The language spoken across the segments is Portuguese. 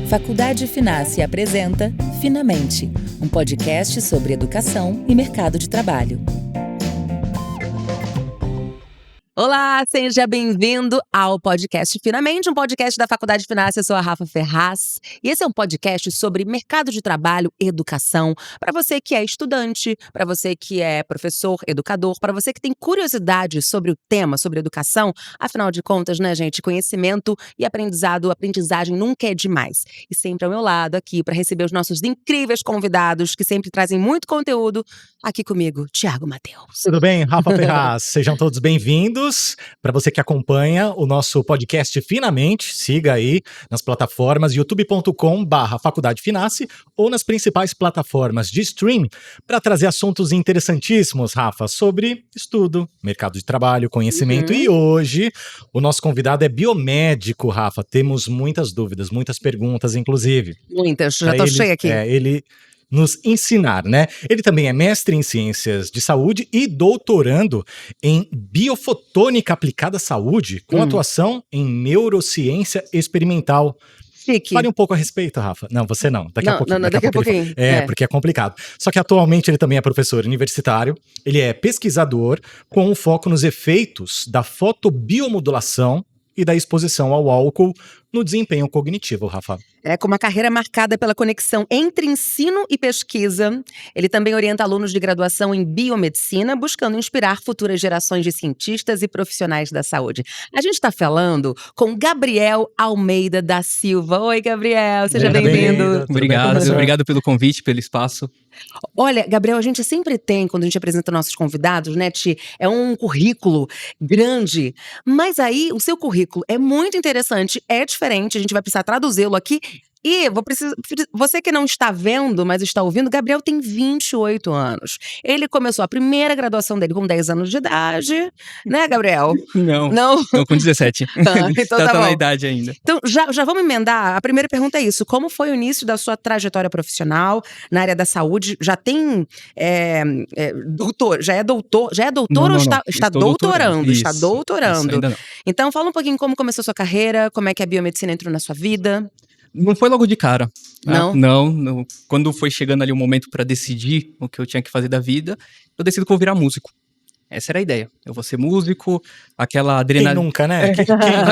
Faculdade Finassi apresenta Finamente, um podcast sobre educação e mercado de trabalho. Olá, seja bem-vindo ao podcast Finamente, um podcast da Faculdade Finassi. Eu sou a Rafa Ferraz e esse é um podcast sobre mercado de trabalho e educação para você que é estudante, para você que é professor, educador, para você que tem curiosidade sobre o tema, sobre educação. Afinal de contas, né, gente, conhecimento e aprendizagem nunca é demais. E sempre ao meu lado aqui para receber os nossos incríveis convidados que sempre trazem muito conteúdo. Aqui comigo, Thiago Mateus. Tudo bem, Rafa Ferraz? Sejam todos bem-vindos. Para você que acompanha o nosso podcast Finamente, siga aí nas plataformas youtube.com/Faculdade Finassi ou nas principais plataformas de stream para trazer assuntos interessantíssimos, Rafa, sobre estudo, mercado de trabalho, conhecimento. E hoje o nosso convidado é biomédico, Rafa. Temos muitas dúvidas, muitas perguntas, inclusive. Muitas, já tô cheia aqui. Ele nos ensinar, né? Ele também é mestre em ciências de saúde e doutorando em biofotônica aplicada à saúde, com atuação em neurociência experimental. Chique. Fale um pouco a respeito, Rafa. Não, você não. Daqui a pouquinho. Daqui a pouquinho. Porque é complicado. Só que atualmente ele também é professor universitário, ele é pesquisador com um foco nos efeitos da fotobiomodulação e da exposição ao álcool no desempenho cognitivo, Rafa. Com uma carreira marcada pela conexão entre ensino e pesquisa, ele também orienta alunos de graduação em biomedicina, buscando inspirar futuras gerações de cientistas e profissionais da saúde. A gente está falando com Gabriel Almeida da Silva. Oi, Gabriel, seja bem-vindo. Obrigado pelo convite, pelo espaço. Olha, Gabriel, a gente sempre tem, quando a gente apresenta nossos convidados, né, Ti, é um currículo grande, mas aí o seu currículo é muito interessante, é diferente, a gente vai precisar traduzi-lo aqui. E você que não está vendo, mas está ouvindo, Gabriel tem 28 anos. Ele começou a primeira graduação dele com 10 anos de idade, né, Gabriel? Não, com 17. Então tá bom. Na idade ainda. Então, já vamos emendar. A primeira pergunta é isso. Como foi o início da sua trajetória profissional na área da saúde? Já tem doutor? Já é doutor Não, ou está doutorando? Isso, Está doutorando. Isso, ainda não. Então, fala um pouquinho como começou a sua carreira, como é que a biomedicina entrou na sua vida. Não foi logo de cara. Não? Não. Quando foi chegando ali o momento para decidir o que eu tinha que fazer da vida, eu decido que eu vou virar músico. Essa era a ideia. Eu vou ser músico, aquela adrenalina. Quem nunca, né?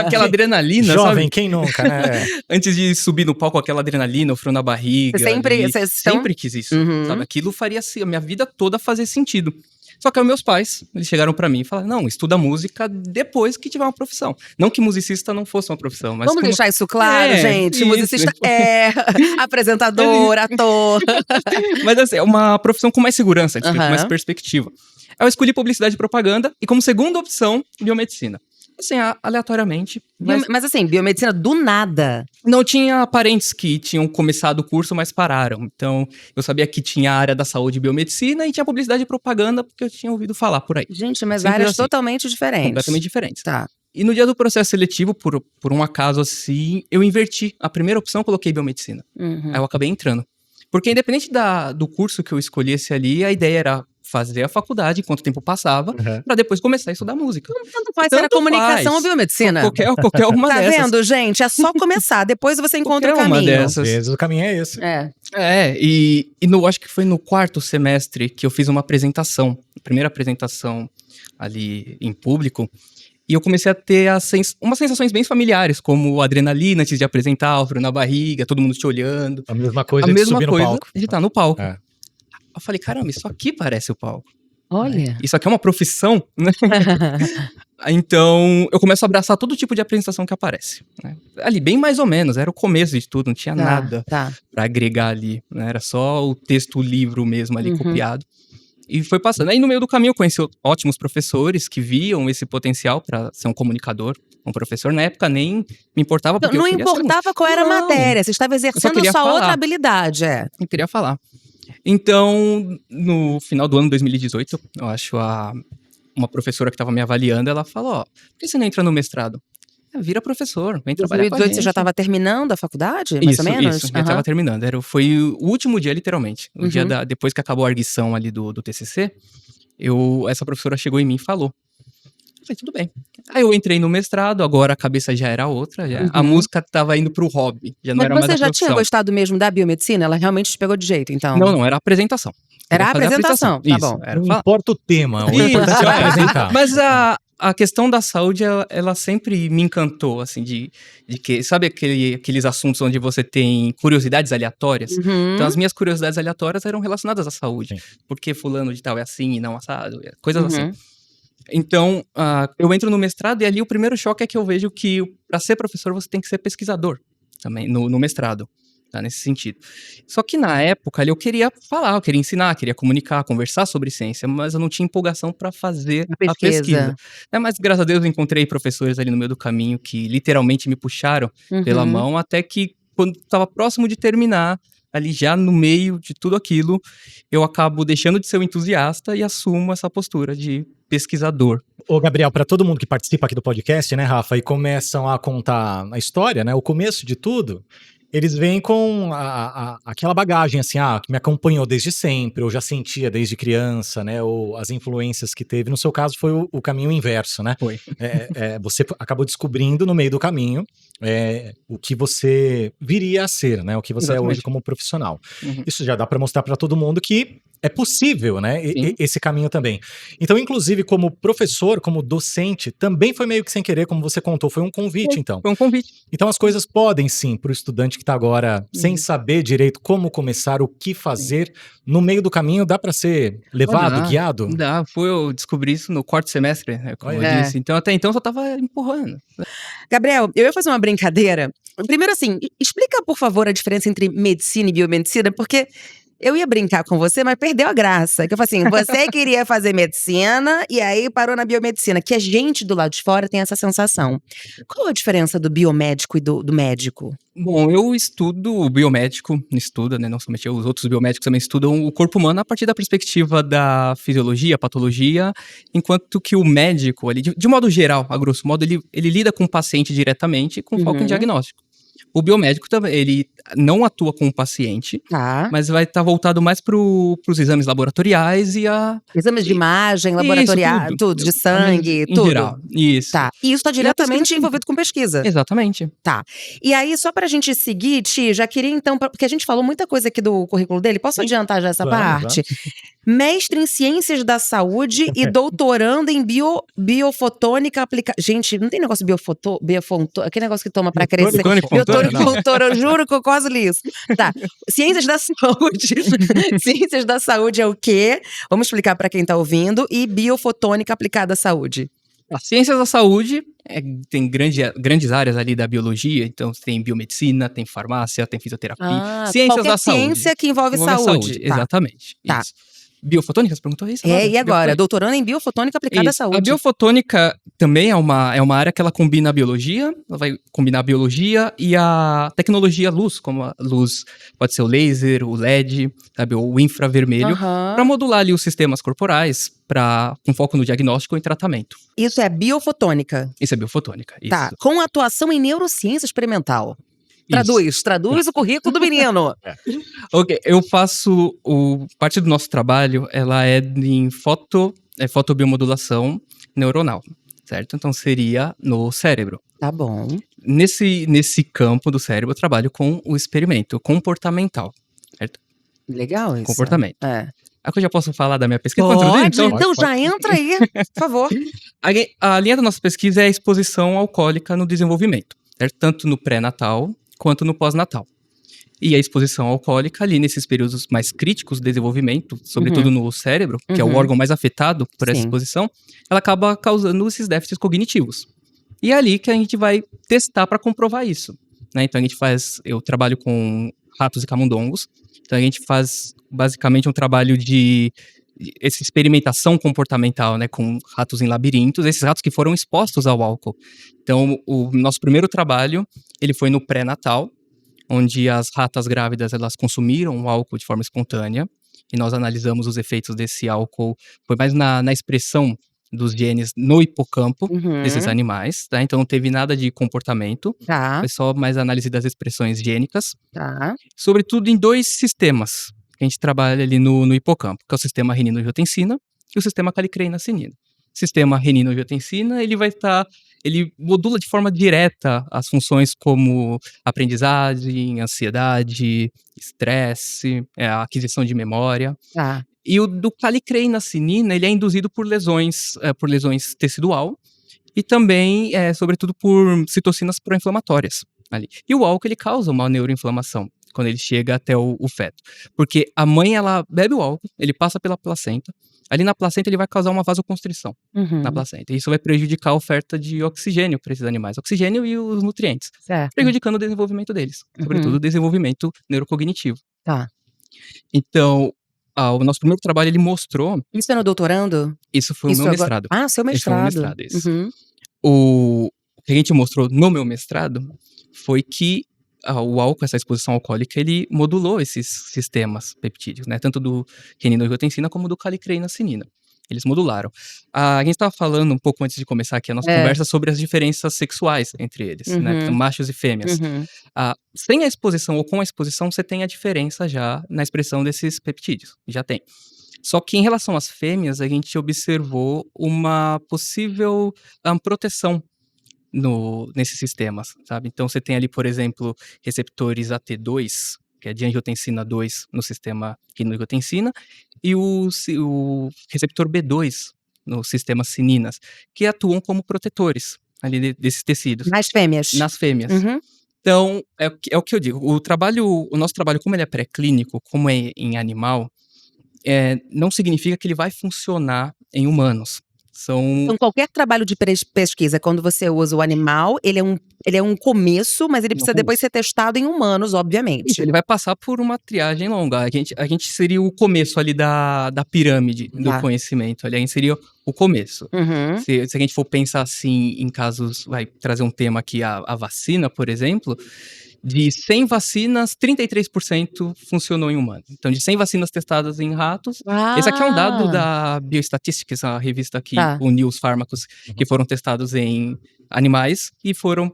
Aquela adrenalina, jovem, sabe? quem nunca, né? Antes de subir no palco, aquela adrenalina, o frio na barriga. Você sempre quis isso, sabe? Aquilo faria a minha vida toda fazer sentido. Só que os meus pais, eles chegaram pra mim e falaram, não, estuda música depois que tiver uma profissão. Não que musicista não fosse uma profissão, mas... Vamos deixar isso claro, gente. Isso. Musicista apresentador, ator. Mas assim, é uma profissão com mais segurança, com mais perspectiva. Eu escolhi publicidade e propaganda e como segunda opção, biomedicina. Assim, aleatoriamente. Mas assim, biomedicina do nada. Não, tinha parentes que tinham começado o curso, mas pararam. Então, eu sabia que tinha a área da saúde e biomedicina e tinha publicidade e propaganda, porque eu tinha ouvido falar por aí. Gente, mas Sempre áreas assim, totalmente diferentes. Completamente diferentes. Tá. E no dia do processo seletivo, por um acaso assim, eu inverti. A primeira opção eu coloquei biomedicina. Aí eu acabei entrando. Porque independente do curso que eu escolhesse ali, a ideia era fazer a faculdade enquanto o tempo passava, pra depois começar a estudar música. Tanto faz, era comunicação ou biomedicina. Qualquer uma dessas. Tá vendo, gente? É só começar, depois você encontra o Qualquer uma caminho. dessas. Às vezes o caminho é esse. Acho que foi no quarto semestre que eu fiz uma apresentação, a primeira apresentação ali em público, e eu comecei a ter umas sensações bem familiares, como adrenalina antes de apresentar, o frio na barriga, todo mundo te olhando. A mesma coisa de subir no palco. De estar no palco. É. Eu falei, caramba, isso aqui parece o palco. Olha. Isso aqui é uma profissão, né? Então, eu começo a abraçar todo tipo de apresentação que aparece. Né? Ali, bem mais ou menos, era o começo de tudo, não tinha nada pra agregar ali. Né? Era só o texto, o livro mesmo ali, copiado. E foi passando. Aí, no meio do caminho, eu conheci ótimos professores que viam esse potencial pra ser um comunicador. Um professor, na época, nem me importava. Porque não importava qual era a matéria, você estava exercendo sua outra habilidade. Eu queria falar. Então, no final do ano de 2018, eu acho uma professora que estava me avaliando, ela falou, por que você não entra no mestrado? Vira professor, vem trabalhar com a gente. Você já estava terminando a faculdade, mais ou menos? Isso, já estava terminando. Foi o último dia, literalmente. O dia depois que acabou a arguição ali do TCC, essa professora chegou em mim e falou, Falei, tudo bem. Aí eu entrei no mestrado, agora a cabeça já era outra, a música tava indo pro hobby, já não era mais a profissão. Mas você já tinha gostado mesmo da biomedicina? Ela realmente te pegou de jeito, então? Não, era a apresentação. Era a apresentação, tá bom. Não importa o tema, o importante é apresentar. Mas a questão da saúde, ela sempre me encantou, assim, de que, sabe aqueles assuntos onde você tem curiosidades aleatórias? Então, as minhas curiosidades aleatórias eram relacionadas à saúde. Sim. Porque fulano de tal é assim e não assado, coisas assim. Então, eu entro no mestrado e ali o primeiro choque é que eu vejo que para ser professor você tem que ser pesquisador também, no mestrado. Tá, nesse sentido. Só que na época ali eu queria falar, eu queria ensinar, queria comunicar, conversar sobre ciência, mas eu não tinha empolgação para fazer a pesquisa. Mas graças a Deus eu encontrei professores ali no meio do caminho que literalmente me puxaram pela mão, até que quando estava próximo de terminar, ali já no meio de tudo aquilo, eu acabo deixando de ser um entusiasta e assumo essa postura de pesquisador. Ô, Gabriel, para todo mundo que participa aqui do podcast, né, Rafa, e começam a contar a história, né, o começo de tudo, eles vêm com aquela bagagem, assim, que me acompanhou desde sempre, ou já sentia desde criança, né, ou as influências que teve. No seu caso, foi o caminho inverso, né? Foi. Você acabou descobrindo no meio do caminho o que você viria a ser, né? O que você é hoje como profissional. Isso já dá para mostrar para todo mundo que é possível, né? Esse caminho também. Então, inclusive, como professor, como docente, também foi meio que sem querer, como você contou, foi um convite, então. Foi um convite. Então, as coisas podem, sim, para o estudante que está agora sem saber direito como começar, o que fazer, no meio do caminho, dá para ser levado, guiado? Dá, eu descobri isso no 4º semestre, né, como eu disse. Então, até então, eu só tava empurrando. Gabriel, eu ia fazer uma brincadeira. Primeiro, assim, explica, por favor, a diferença entre medicina e biomedicina, porque eu ia brincar com você, mas perdeu a graça. Que eu falei assim, você queria fazer medicina e aí parou na biomedicina. Que a gente do lado de fora tem essa sensação. Qual a diferença do biomédico e do médico? Bom, eu estudo o biomédico, né, não somente os outros biomédicos também estudam o corpo humano a partir da perspectiva da fisiologia, patologia, enquanto que o médico, ele, de modo geral, a grosso modo, ele lida com o paciente diretamente com foco em diagnóstico. O biomédico também, ele não atua com o paciente, mas vai estar voltado mais para os exames laboratoriais exames de imagem, laboratorial, tudo, de sangue, em tudo. Geral, isso. Tá, e isso está diretamente envolvido com pesquisa. Exatamente. Tá, e aí só pra gente seguir, Ti, já queria então, porque a gente falou muita coisa aqui do currículo dele, posso adiantar já essa parte? Mestre em Ciências da Saúde e doutorando em biofotônica aplicada. Gente, não tem negócio aquele negócio que toma pra crescer. Eu juro que eu quase li isso. Tá, Ciências da Saúde. Ciências da Saúde é o quê? Vamos explicar pra quem tá ouvindo. E biofotônica aplicada à saúde. A Ciências da Saúde tem grandes áreas ali da biologia, então tem biomedicina, tem farmácia, tem fisioterapia. Ciências da Saúde. Ciência que envolve saúde. Tá. Exatamente. Tá. Isso. Biofotônica, você perguntou isso? E agora? Doutorando em biofotônica aplicada à saúde. A biofotônica também é uma área que ela combina a biologia, ela vai combinar a biologia e a tecnologia luz, como a luz pode ser o laser, o LED, sabe, ou o infravermelho, para modular ali os sistemas corporais, com foco no diagnóstico e tratamento. Isso é biofotônica? Isso é biofotônica, isso. Tá, com atuação em neurociência experimental. Traduz o currículo do menino. Ok, eu faço parte do nosso trabalho, ela é em fotobiomodulação neuronal, certo? Então seria no cérebro. Tá bom. Nesse campo do cérebro, eu trabalho com o experimento comportamental, certo? Legal isso. Comportamento. Agora eu já posso falar da minha pesquisa? Pode, então já entra aí, por favor. A linha da nossa pesquisa é a exposição alcoólica no desenvolvimento, certo? Tanto no pré-natal quanto no pós-natal. E a exposição alcoólica ali nesses períodos mais críticos de desenvolvimento, sobretudo no cérebro, que é o órgão mais afetado por essa exposição, ela acaba causando esses déficits cognitivos. E é ali que a gente vai testar para comprovar isso, né? Então eu trabalho com ratos e camundongos, então a gente faz basicamente um trabalho de essa experimentação comportamental, né, com ratos em labirintos, esses ratos que foram expostos ao álcool. Então, o nosso primeiro trabalho, ele foi no pré-natal, onde as ratas grávidas, elas consumiram o álcool de forma espontânea, e nós analisamos os efeitos desse álcool, foi mais na expressão dos genes no hipocampo desses animais, tá? Então não teve nada de comportamento, foi só mais análise das expressões gênicas, sobretudo em 2 sistemas que a gente trabalha ali no hipocampo, que é o sistema renina-angiotensina e o sistema calicreina-cinina. sistema renina-angiotensina, ele modula de forma direta as funções como aprendizagem, ansiedade, estresse, a aquisição de memória. Tá. E o do calicreina-cinina, ele é induzido por lesões tecidual e também, sobretudo, por citocinas pró-inflamatórias ali. E o álcool, ele causa uma neuroinflamação quando ele chega até o feto. Porque a mãe, ela bebe o álcool, ele passa pela placenta. Ali na placenta, ele vai causar uma vasoconstrição na placenta. E isso vai prejudicar a oferta de oxigênio para esses animais. Oxigênio e os nutrientes. Certo. Prejudicando o desenvolvimento deles. Sobretudo o desenvolvimento neurocognitivo. Tá. Então, o nosso primeiro trabalho, ele mostrou... Isso é no doutorando? Isso foi o meu mestrado. Ah, seu mestrado. Esse foi o mestrado, isso. O que a gente mostrou no meu mestrado foi que o álcool, essa exposição alcoólica, ele modulou esses sistemas peptídicos, né? Tanto do renina-angiotensina como do calicreina-cinina. Eles modularam. A gente estava falando um pouco antes de começar aqui a nossa conversa sobre as diferenças sexuais entre eles, né? Então, machos e fêmeas. Sem a exposição ou com a exposição, você tem a diferença já na expressão desses peptídeos. Já tem. Só que em relação às fêmeas, a gente observou uma possível proteção nesses sistemas, sabe? Então, você tem ali, por exemplo, receptores AT2, que é de angiotensina 2 no sistema renina-angiotensina, e o receptor B2 no sistema cininas, que atuam como protetores ali desses tecidos. Nas fêmeas. Nas fêmeas. Então, é o que eu digo. O nosso trabalho, como ele é pré-clínico, como é em animal, não significa que ele vai funcionar em humanos. Então, qualquer trabalho de pesquisa, quando você usa o animal, ele é um começo, mas ele precisa depois ser testado em humanos, obviamente. Isso, ele vai passar por uma triagem longa. A gente seria o começo ali da pirâmide do conhecimento. Ali a gente seria o começo. Se a gente for pensar assim em casos, vai trazer um tema aqui, a vacina, por exemplo, de 100 vacinas, 33% funcionou em humanos. Então, de 100 vacinas testadas em ratos, esse aqui é um dado da Biostatistics, a revista que uniu os fármacos que foram testados em animais e foram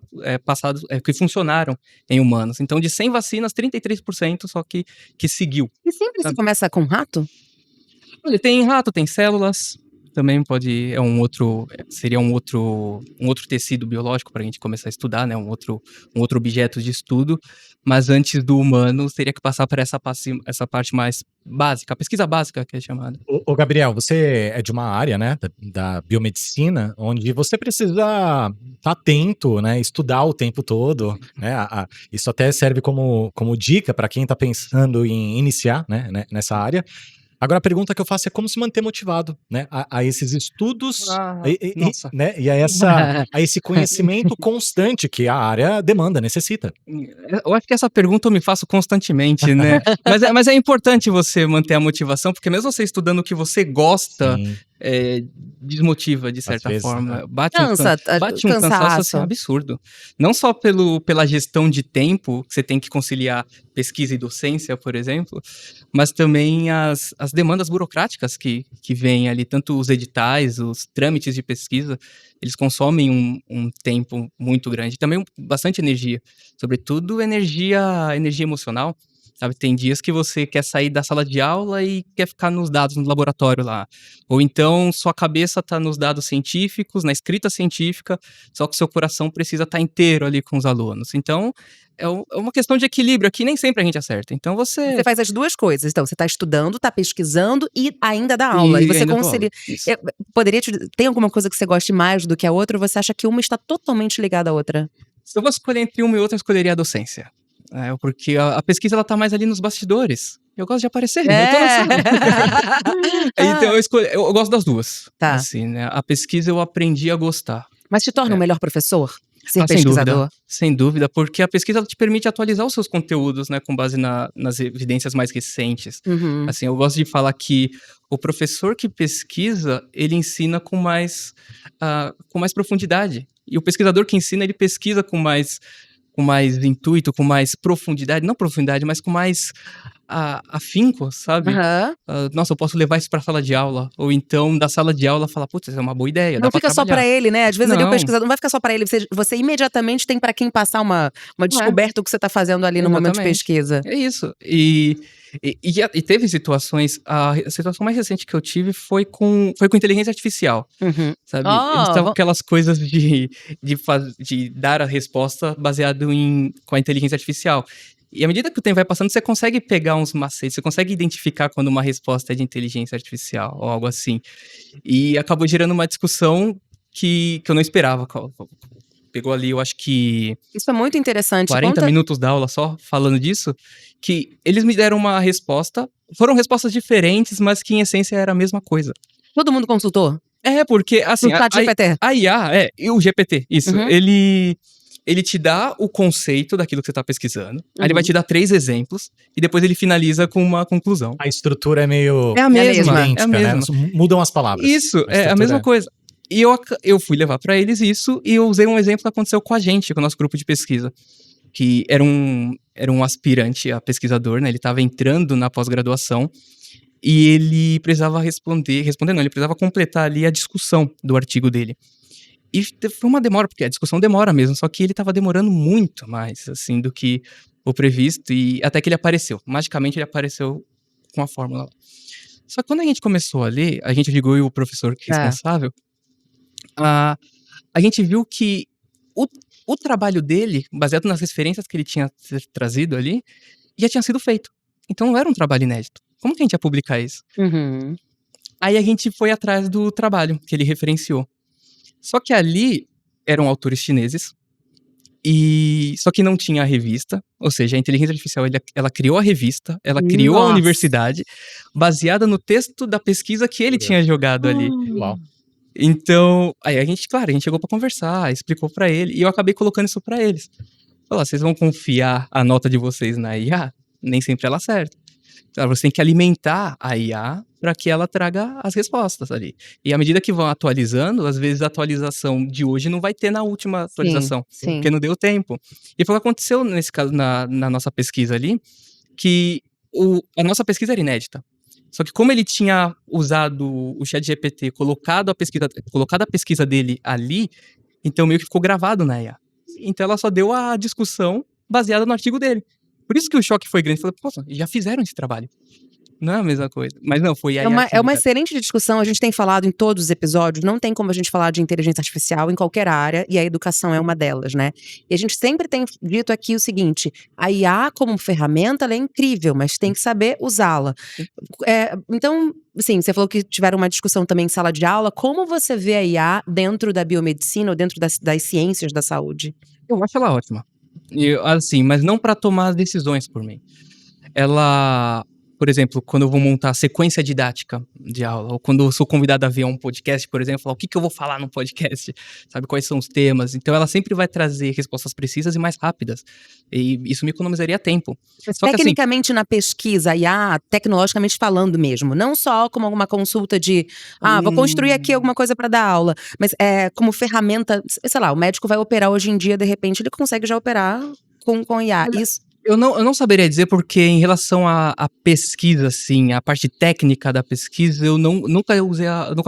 que funcionaram em humanos. Então, de 100 vacinas, 33% só que seguiu. E sempre se começa com rato? Olha, tem rato, tem células. Também seria um outro tecido biológico para a gente começar a estudar, né? Um outro objeto de estudo, mas antes do humano teria que passar por essa parte mais básica, a pesquisa básica que é chamada. Ô Gabriel, você é de uma área, né, da biomedicina, onde você precisa estar atento, né, estudar o tempo todo, né? Isso até serve como dica para quem está pensando em iniciar, né, nessa área. Agora, a pergunta que eu faço é como se manter motivado, né, a esses estudos, né, e a esse conhecimento constante que a área demanda, necessita. Eu acho que essa pergunta eu me faço constantemente, né? mas é importante você manter a motivação, porque mesmo você estudando o que você gosta, desmotiva de certa forma. Bate um cansaço assim, absurdo. Não só pela gestão de tempo, que você tem que conciliar pesquisa e docência, por exemplo, mas também as demandas burocráticas que vêm ali, tanto os editais, os trâmites de pesquisa, eles consomem um tempo muito grande. Também bastante energia, sobretudo energia emocional. Sabe, tem dias que você quer sair da sala de aula e quer ficar nos dados no laboratório lá. Ou então sua cabeça está nos dados científicos, na escrita científica, só que seu coração precisa estar inteiro ali com os alunos. Então, é uma questão de equilíbrio aqui, nem sempre a gente acerta. Então você faz as duas coisas. Então, você está estudando, está pesquisando e ainda dá aula. E você concilia. Tem alguma coisa que você goste mais do que a outra, ou você acha que uma está totalmente ligada à outra? Se eu fosse escolher entre uma e outra, eu escolheria a docência. Porque a pesquisa ela tá mais ali nos bastidores. Eu gosto de aparecer, eu tô na sala. Então eu gosto das duas. Tá. Assim, né? A pesquisa eu aprendi a gostar. Mas te torna um melhor professor? Ser pesquisador? Sem dúvida, porque a pesquisa ela te permite atualizar os seus conteúdos, né, com base nas evidências mais recentes. Assim, eu gosto de falar que o professor que pesquisa, ele ensina com mais profundidade. E o pesquisador que ensina, ele pesquisa com mais intuito, com mais profundidade, não profundidade, mas com mais afinco, sabe? Nossa, eu posso levar isso pra sala de aula. Ou então, da sala de aula, falar, putz, isso é uma boa ideia. Não fica só pra ele, né? Às vezes ali o pesquisador não vai ficar só pra ele. Você imediatamente tem pra quem passar uma descoberta do que você tá fazendo ali no momento de pesquisa. É isso. E teve situações, a situação mais recente que eu tive foi com inteligência artificial, sabe? Eles estavam aquelas coisas de dar a resposta baseado com a inteligência artificial. E à medida que o tempo vai passando, você consegue pegar uns macetes, você consegue identificar quando uma resposta é de inteligência artificial ou algo assim. E acabou gerando uma discussão que eu não esperava. Pegou ali, eu acho que... Isso é muito interessante. 40 minutos da aula só falando disso, que eles me deram uma resposta, foram respostas diferentes, mas que em essência era a mesma coisa. Todo mundo consultou? Porque assim... A IA, e o GPT, isso. Ele te dá o conceito daquilo que você tá pesquisando, aí ele vai te dar 3 exemplos, e depois ele finaliza com uma conclusão. A estrutura é meio... É a mesma. Idêntica, né? Mudam as palavras. Isso, é a mesma coisa. E eu fui levar pra eles isso, e eu usei um exemplo que aconteceu com a gente, com o nosso grupo de pesquisa. Que era um aspirante a pesquisador, né? Ele tava entrando na pós-graduação, e ele precisava ele precisava completar ali a discussão do artigo dele. E foi uma demora, porque a discussão demora mesmo, só que ele tava demorando muito mais, assim, do que o previsto, e até que ele apareceu. Magicamente ele apareceu com a fórmula lá. Só que quando a gente começou a ler, a gente ligou e o professor responsável, a gente viu que o trabalho dele, baseado nas referências que ele tinha trazido ali, já tinha sido feito. Então não era um trabalho inédito. Como que a gente ia publicar isso? Aí a gente foi atrás do trabalho que ele referenciou. Só que ali eram autores chineses, só que não tinha a revista, ou seja, a inteligência artificial, ela criou a revista, ela criou a universidade, baseada no texto da pesquisa que ele tinha jogado ali. Uau. Então, aí a gente chegou pra conversar, explicou pra ele, e eu acabei colocando isso pra eles. Falei, vocês vão confiar a nota de vocês na IA? Nem sempre ela acerta. Então, você tem que alimentar a IA para que ela traga as respostas ali. E à medida que vão atualizando, às vezes a atualização de hoje não vai ter na última atualização, porque não deu tempo. E foi o que aconteceu nesse caso, na nossa pesquisa ali, que a nossa pesquisa era inédita. Só que como ele tinha usado o ChatGPT, colocado a pesquisa dele ali, então meio que ficou gravado na IA. Então ela só deu a discussão baseada no artigo dele. Por isso que o choque foi grande. Falei, poxa, já fizeram esse trabalho. Não é a mesma coisa. Mas não, foi a IA. É uma excelente discussão. A gente tem falado em todos os episódios. Não tem como a gente falar de inteligência artificial em qualquer área. E a educação é uma delas, né? E a gente sempre tem dito aqui o seguinte. A IA como ferramenta, ela é incrível. Mas tem que saber usá-la. Então, sim, você falou que tiveram uma discussão também em sala de aula. Como você vê a IA dentro da biomedicina ou dentro das ciências da saúde? Eu acho ela ótima. Assim, mas não para tomar as decisões por mim. Ela, por exemplo, quando eu vou montar a sequência didática de aula, ou quando eu sou convidado a ver um podcast, por exemplo, falar o que eu vou falar no podcast, sabe, quais são os temas. Então ela sempre vai trazer respostas precisas e mais rápidas. E isso me economizaria tempo. Mas tecnicamente, assim, na pesquisa, IA, tecnologicamente falando mesmo, não só como alguma consulta de, vou construir aqui alguma coisa para dar aula, mas como ferramenta, sei lá, o médico vai operar hoje em dia, de repente ele consegue já operar com IA. Isso. Eu não saberia dizer, porque em relação à pesquisa, assim, a parte técnica da pesquisa, eu nunca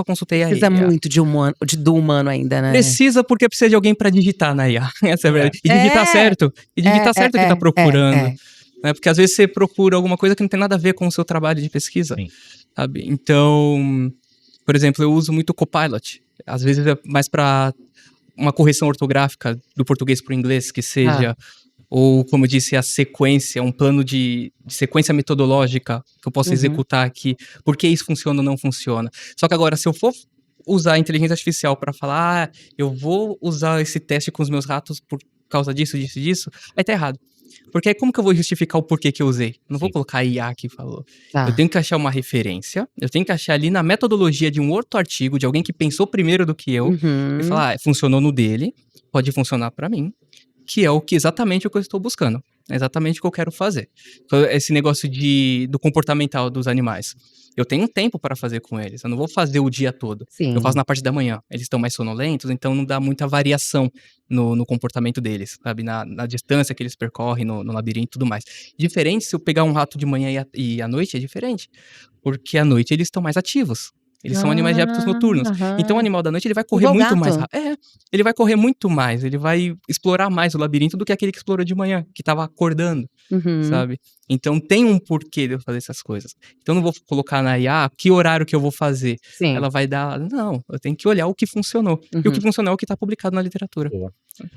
consultei a IA. Precisa muito do humano ainda, né? Precisa, porque precisa de alguém para digitar na IA. Essa é a verdade. E digitar certo. E digitar certo o que tá procurando. Né? Porque às vezes você procura alguma coisa que não tem nada a ver com o seu trabalho de pesquisa. Sim. Sabe? Então, por exemplo, eu uso muito o Copilot. Às vezes é mais para uma correção ortográfica do português para o inglês, que seja... Ou, como eu disse, a sequência, um plano de sequência metodológica que eu posso executar aqui. Por que isso funciona ou não funciona? Só que agora, se eu for usar a inteligência artificial para falar, eu vou usar esse teste com os meus ratos por causa disso, aí tá errado. Porque aí como que eu vou justificar o porquê que eu usei? Não vou colocar a IA que falou. Eu tenho que achar uma referência, eu tenho que achar ali na metodologia de um outro artigo, de alguém que pensou primeiro do que eu, e falar, funcionou no dele, pode funcionar para mim. que é exatamente o que eu estou buscando. É exatamente o que eu quero fazer. Esse negócio do comportamental dos animais. Eu tenho um tempo para fazer com eles. Eu não vou fazer o dia todo. Sim. Eu faço na parte da manhã. Eles estão mais sonolentos, então não dá muita variação no comportamento deles, sabe? Na distância que eles percorrem no labirinto e tudo mais. Diferente se eu pegar um rato de manhã e à noite, é diferente. Porque à noite eles estão mais ativos. Eles são animais de hábitos noturnos. Então o animal da noite ele vai correr muito mais rápido. Ele vai correr muito mais, ele vai explorar mais o labirinto do que aquele que explorou de manhã, que estava acordando, sabe? Então tem um porquê de eu fazer essas coisas. Então eu não vou colocar na IA que horário que eu vou fazer. Sim. Ela vai dar... Não, eu tenho que olhar o que funcionou. E o que funcionou é o que está publicado na literatura.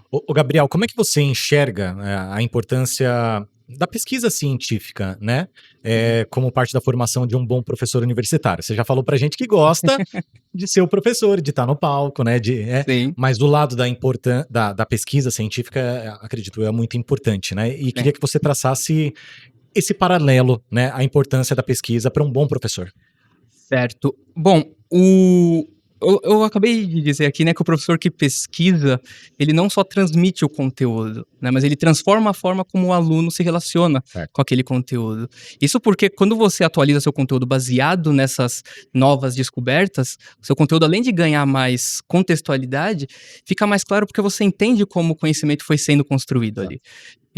Ô, Gabriel, como é que você enxerga a importância da pesquisa científica, né? Como parte da formação de um bom professor universitário? Você já falou pra gente que gosta de ser o professor, de estar no palco, né? Sim. Mas do lado da pesquisa científica, acredito eu, é muito importante, né? E queria que você traçasse esse paralelo, né? A importância da pesquisa para um bom professor. Certo. Bom, eu acabei de dizer aqui, né, que o professor que pesquisa, ele não só transmite o conteúdo, né, mas ele transforma a forma como o aluno se relaciona com aquele conteúdo. Isso porque quando você atualiza seu conteúdo baseado nessas novas descobertas, seu conteúdo, além de ganhar mais contextualidade, fica mais claro porque você entende como o conhecimento foi sendo construído ali.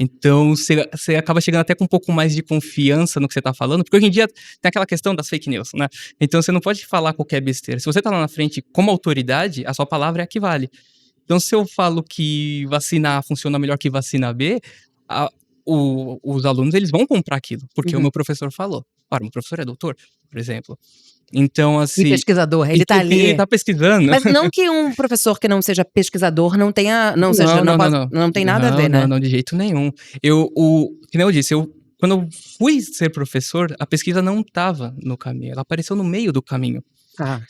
Então, você acaba chegando até com um pouco mais de confiança no que você tá falando, porque hoje em dia tem aquela questão das fake news, né? Então, você não pode falar qualquer besteira. Se você tá lá na frente como autoridade, a sua palavra é a que vale. Então, se eu falo que vacina A funciona melhor que vacina B, os alunos, eles vão comprar aquilo, porque o meu professor falou. Ora, meu professor é doutor, por exemplo. Então, assim... E pesquisador, ele tá ali. Ele tá pesquisando. Mas não que um professor que não seja pesquisador não tenha, não tem nada a ver, né? Não, de jeito nenhum. Que nem eu disse, quando eu fui ser professor, a pesquisa não estava no caminho, ela apareceu no meio do caminho.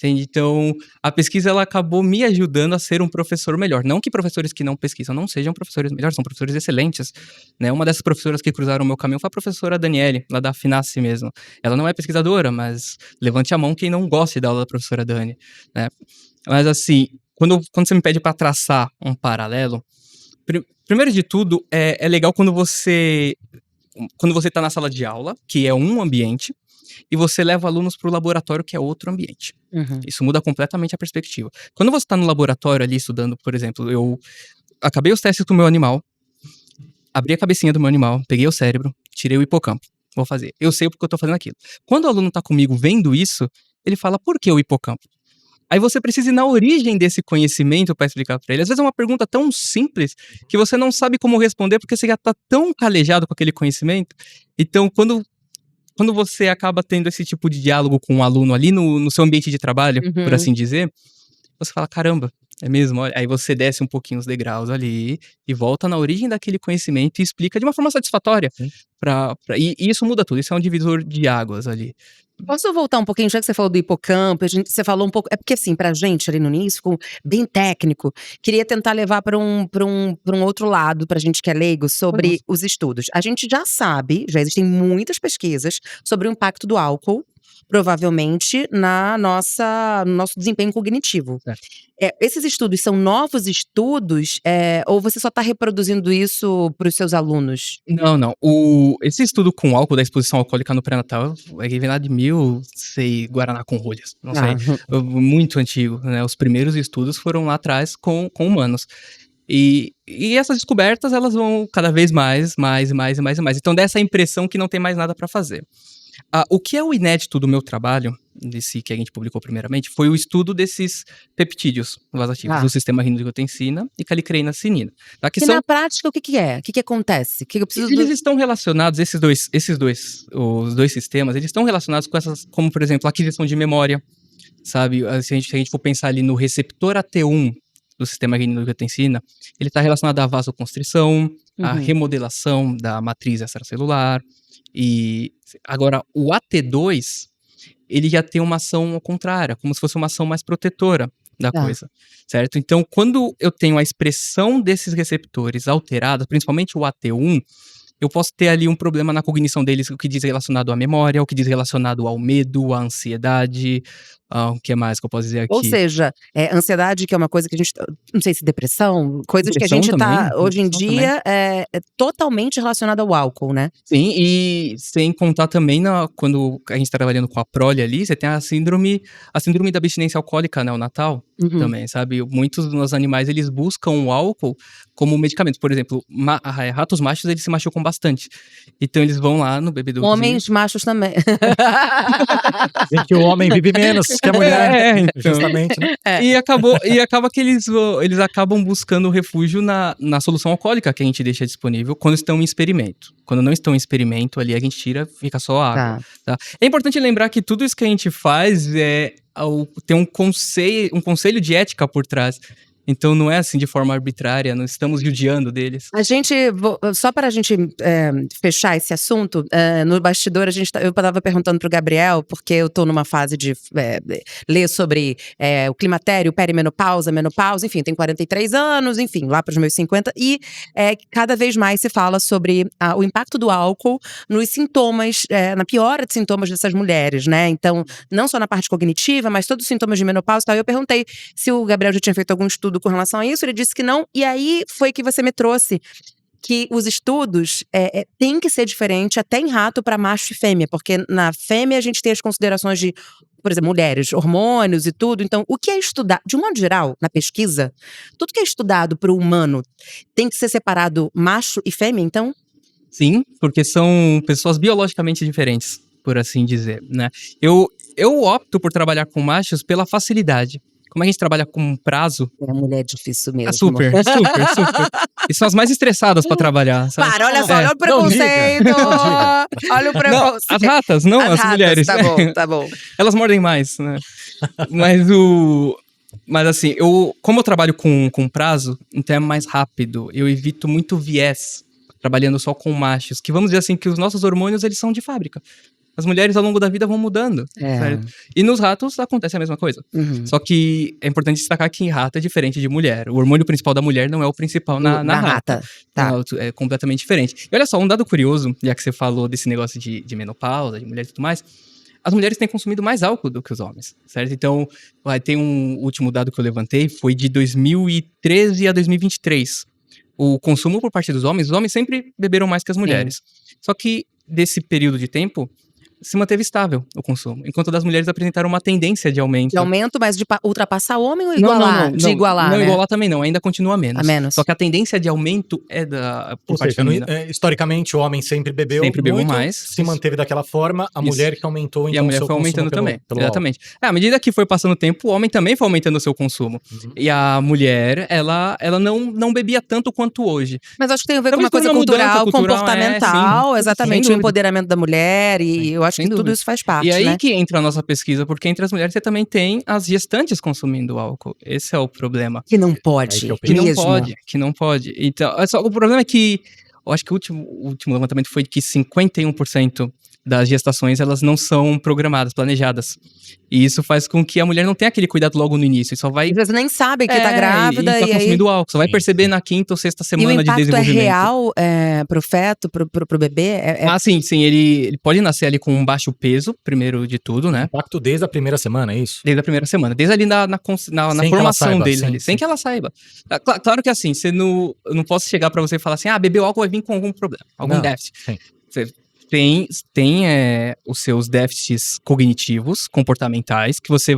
Então, a pesquisa ela acabou me ajudando a ser um professor melhor. Não que professores que não pesquisam não sejam professores melhores, são professores excelentes, né? Uma dessas professoras que cruzaram o meu caminho foi a professora Daniele, lá da Finassi mesmo. Ela não é pesquisadora, mas levante a mão quem não gosta da aula da professora Dani, né? Mas assim, quando você me pede para traçar um paralelo, primeiro de tudo, é legal quando você tá na sala de aula, que é um ambiente, e você leva alunos para o laboratório, que é outro ambiente. Isso muda completamente a perspectiva. Quando você está no laboratório ali estudando, por exemplo, eu acabei os testes com o meu animal, abri a cabecinha do meu animal, peguei o cérebro, tirei o hipocampo. Vou fazer. Eu sei porque eu estou fazendo aquilo. Quando o aluno está comigo vendo isso, ele fala, por que o hipocampo? Aí você precisa ir na origem desse conhecimento para explicar para ele. Às vezes é uma pergunta tão simples que você não sabe como responder porque você já está tão calejado com aquele conhecimento. Então, quando você acaba tendo esse tipo de diálogo com um aluno ali no seu ambiente de trabalho, por assim dizer, você fala, caramba, é mesmo? Olha, aí você desce um pouquinho os degraus ali e volta na origem daquele conhecimento e explica de uma forma satisfatória. E isso muda tudo, isso é um divisor de águas ali. Posso voltar um pouquinho, já que você falou do hipocampo, você falou um pouco, é porque assim, pra gente ali no início ficou bem técnico, queria tentar levar para um outro lado, pra gente que é leigo, sobre os estudos. A gente já sabe, já existem muitas pesquisas sobre o impacto do álcool, provavelmente, no nosso desempenho cognitivo. Esses estudos são novos estudos, ou você só está reproduzindo isso para os seus alunos? Não. Esse estudo com álcool, da exposição alcoólica no pré-natal, vem lá de sei, Guaraná com rolhas, não sei, muito antigo, né? Os primeiros estudos foram lá atrás com humanos. E essas descobertas, elas vão cada vez mais. Então dá essa impressão que não tem mais nada para fazer. O que é o inédito do meu trabalho, desse que a gente publicou primeiramente, foi o estudo desses peptídeos vasoativos, do sistema rinodiangiotensina e calicreina-cinina. Tá? E na prática, o que é? O que acontece? Eles estão relacionados, os dois sistemas, eles estão relacionados com essas, como por exemplo, a aquisição de memória, sabe? Se a gente for pensar ali no receptor AT1 do sistema rinodiangiotensina, ele está relacionado à vasoconstrição, à remodelação da matriz extracelular. E agora, o AT2, ele já tem uma ação contrária, como se fosse uma ação mais protetora da coisa, certo? Então, quando eu tenho a expressão desses receptores alterada, principalmente o AT1, eu posso ter ali um problema na cognição deles, o que diz relacionado à memória, o que diz relacionado ao medo, à ansiedade, O que mais que eu posso dizer aqui? Ou seja, ansiedade, que é uma coisa que a gente, não sei se depressão, coisas que a Depressão gente também, tá, hoje em depressão dia, é totalmente relacionada ao álcool, né? Sim, e sem contar também quando a gente tá trabalhando com a prole ali, você tem a síndrome da abstinência alcoólica neonatal também, sabe? Muitos dos animais, eles buscam o álcool como medicamento. Por exemplo, ratos machos, eles se machucam bastante. Então eles vão lá no bebedouro. Homens machos também. Dizem que o homem vive menos que a mulher, então. Justamente, né? E acaba que eles acabam buscando refúgio na solução alcoólica que a gente deixa disponível quando estão em experimento. Quando não estão em experimento, ali a gente tira, fica só água. Tá? É importante lembrar que tudo isso que a gente faz tem um conselho de ética por trás. Então não é assim de forma arbitrária, não estamos judiando deles. Só para a gente fechar esse assunto, no bastidor eu estava perguntando pro Gabriel, porque eu tô numa fase de ler sobre o climatério, perimenopausa, menopausa, enfim, tenho 43 anos, enfim, lá para os meus 50, e cada vez mais se fala sobre o impacto do álcool nos sintomas, na piora de sintomas dessas mulheres, né? Então, não só na parte cognitiva, mas todos os sintomas de menopausa e tal. Eu perguntei se o Gabriel já tinha feito algum estudo com relação a isso, ele disse que não, e aí foi que você me trouxe que os estudos têm que ser diferentes até em rato para macho e fêmea, porque na fêmea a gente tem as considerações de, por exemplo, mulheres, hormônios e tudo. Então, o que é estudado, de um modo geral, na pesquisa, tudo que é estudado para o humano tem que ser separado macho e fêmea, então? Sim, porque são pessoas biologicamente diferentes, por assim dizer, né? Eu opto por trabalhar com machos pela facilidade. Como a gente trabalha com um prazo... A mulher é difícil mesmo. Super. E são as mais estressadas pra trabalhar, sabe? Para, olha só, olha o preconceito! Olha o preconceito. Não, as ratas, não as mulheres. Tá bom. Elas mordem mais, né? Mas assim, como eu trabalho com prazo, então é mais rápido. Eu evito muito viés, trabalhando só com machos. Que vamos dizer assim, que os nossos hormônios, eles são de fábrica. As mulheres, ao longo da vida, vão mudando. Certo? E nos ratos, acontece a mesma coisa. Só que é importante destacar que em rato é diferente de mulher. O hormônio principal da mulher não é o principal na rata. Tá. É completamente diferente. E olha só, um dado curioso, já que você falou desse negócio de menopausa, de mulher e tudo mais. As mulheres têm consumido mais álcool do que os homens, certo? Então, tem um último dado que eu levantei, foi de 2013 a 2023. O consumo por parte dos homens, os homens sempre beberam mais que as mulheres. Só que, desse período de tempo, se manteve estável o consumo, enquanto das mulheres apresentaram uma tendência de aumento. De aumento, mas de ultrapassar o homem ou igualar? Não, igualar, não, né? Igualar também não, ainda continua menos. A menos. Só que a tendência de aumento é por parte feminina. Historicamente, o homem sempre bebeu muito, mais. Se manteve daquela forma, a mulher que aumentou, então, e a mulher foi aumentando também, exatamente. À medida que foi passando o tempo, o homem também foi aumentando o seu consumo. E a mulher, ela não bebia tanto quanto hoje. Mas acho que tem a ver com uma coisa cultural, comportamental, exatamente, o empoderamento da mulher, e eu acho que tudo isso faz parte. E aí que entra a nossa pesquisa, porque entre as mulheres você também tem as gestantes consumindo álcool. Esse é o problema. Que não pode. Que não pode. Então, o problema é que, eu acho que o último levantamento foi que 51% das gestações, elas não são programadas, planejadas. E isso faz com que a mulher não tenha aquele cuidado logo no início. Só vai... Às vezes nem sabe que tá grávida. E tá consumindo álcool. Só vai perceber na quinta ou sexta semana de desenvolvimento. E o impacto é real pro feto, pro bebê? Sim. Ele pode nascer ali com um baixo peso, primeiro de tudo, né? Impacto desde a primeira semana, é isso? Desde a primeira semana. Desde ali na formação dele. Ali, sem que ela saiba. Claro que assim, eu não posso chegar pra você e falar assim, beber álcool vai vir com algum problema, algum déficit. Você tem os seus déficits cognitivos, comportamentais, que você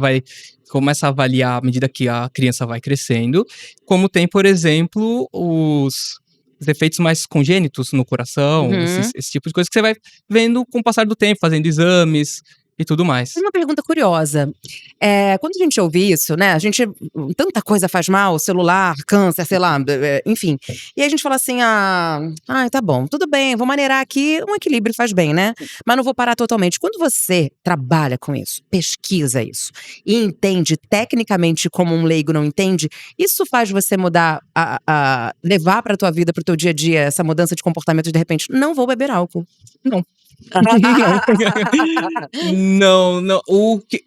começa a avaliar à medida que a criança vai crescendo, como tem, por exemplo, os efeitos mais congênitos no coração, esse tipo de coisa que você vai vendo com o passar do tempo, fazendo exames e tudo mais. Uma pergunta curiosa. Quando a gente ouve isso, né? Tanta coisa faz mal, celular, câncer, sei lá, enfim. E a gente fala assim, tá bom, tudo bem, vou maneirar aqui, um equilíbrio faz bem, né? Mas não vou parar totalmente. Quando você trabalha com isso, pesquisa isso, e entende tecnicamente como um leigo não entende, isso faz você mudar, levar pra tua vida, pro teu dia a dia, essa mudança de comportamento de repente, não vou beber álcool. Não. Não. O que